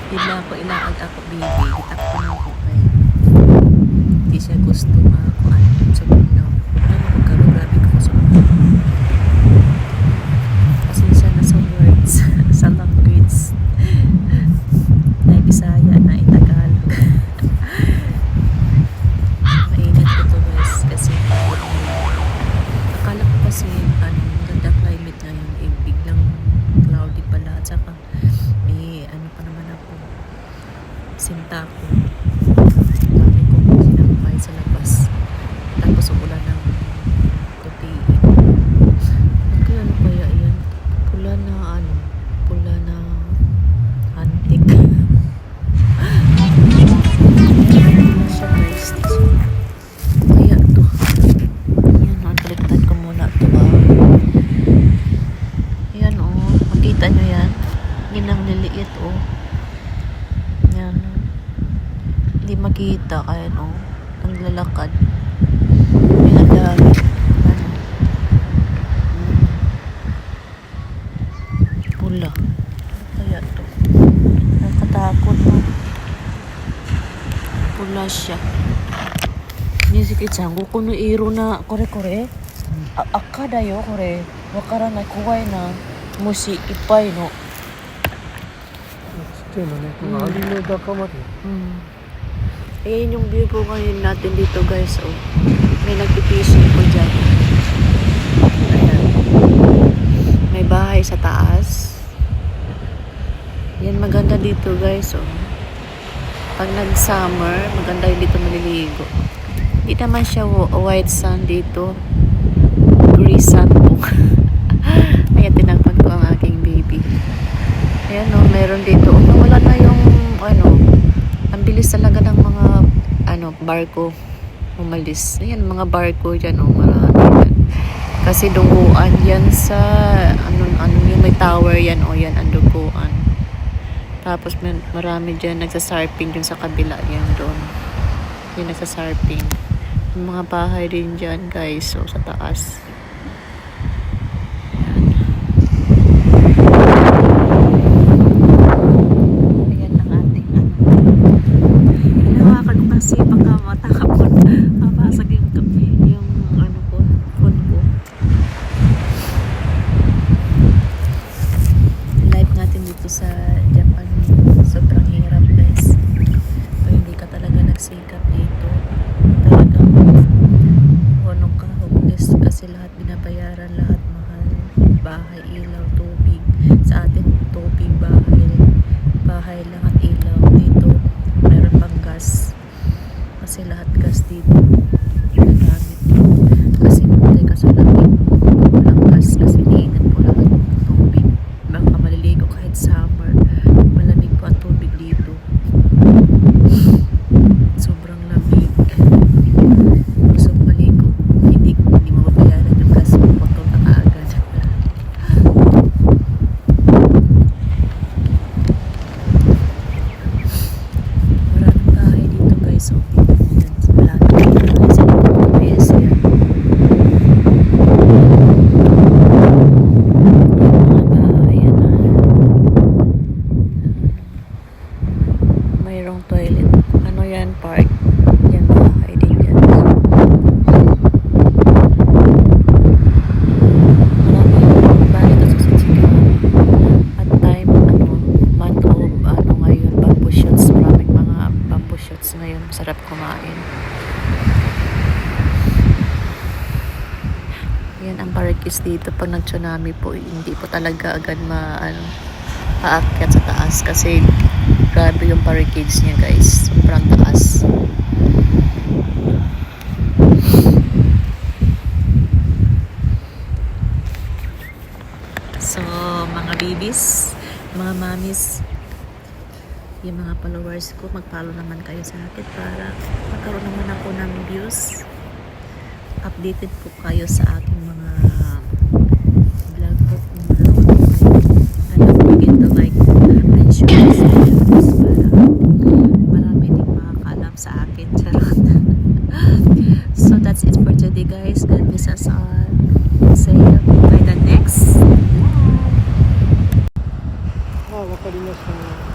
Bigla ko ilaag ako baby. Gitakpo na ako kay. Hindi siya gusto makakuan. So, no. Pero grabe ko sa pasensya na sa words. Sa language. Na Bisaya na Tagalog. Mainit ko to guys. Kasi akala ko kasi ganda climate ngayon. Biglang cloudy pala. At saka may pa naman ako. Sinta ko. Dami ko sinampay sa labas. Tapos umulan ng puti. Kaya ano kaya yan? Pula na pula na antik. Siya guys. Kaya to. Yan baliktad ko muna to Yan makita nyo yan. Ginang liliit Yan. Hindi makita kaya naglalakad. May dami. Pula. Kaya to. Nakatakot Pula siya. Nisikit sanggo kuno iro na kore-kore. Akada yo kore. Wakara na kuwai na mushi ippai no. ちっちゃいのね、このアリの仲間で。Ayan yung view po ngayon natin dito guys. May nagpipishing po dyan. Ayan. May bahay sa taas. Yan maganda dito guys. Pag nag-summer, maganda yung dito maliligo. Hindi naman siya white sand dito. Gray sand po. Ayan, tinakpan ko ang aking baby. Ayan meron dito. Wala na yung ang bilis talaga ng mga barko umalis. Ayan, mga barko dyan marami yan. Kasi duguan yan sa yung may tower yan yan ang duguan. Tapos marami dyan nagsasarping dun sa kabila yan doon. Yan nagsasarping. Yung mga bahay din dyan guys sa taas. Kasi baka matakapon mabasag yung phone ko. Live natin dito sa Japan, sobrang hirap guys. Kung hindi ka talaga nagsikap dito, talagang honong ka, hopeless kasi lahat binabayaran, lahat mahal. Bahay, ilaw, tubig. Sa atin tubig, bahay lang at ilaw. Dito meron pang gas. Kasi lahat gas dito ginagamit. Kasi matay ka sa langit, walang gas kasi niingat po lahat ng tubig. Baka maliligo kahit summer, malamig po ang tubig dito. Sobrang lamig. Gusto maligo, hindi mababayaran yung gas mo, pagkaw na kaagad. Maraming bahay dito guys. Mayroong toilet. Yan? Park. Yan, bahay din yan. Maraming bahay ito sa Sitsigawa. At time, month of, ngayon, bamboo shoots. Maraming mga bamboo shoots ngayon. Sarap kumain. Yan ang barricades dito. Pag nag-tsunami po, hindi po talaga agad paakyat sa taas kasi grabe yung barricades niya guys, sobrang taas. So mga babies, mga mommies, yung mga followers ko, mag-follow naman kayo sa akin para magkaroon naman ako ng views. Updated po kayo sa aking mga vlog po. Like and share para marami din makakalam sa akin. Charot. So that's it for today guys. God bless us all. See you by the next. わかりました。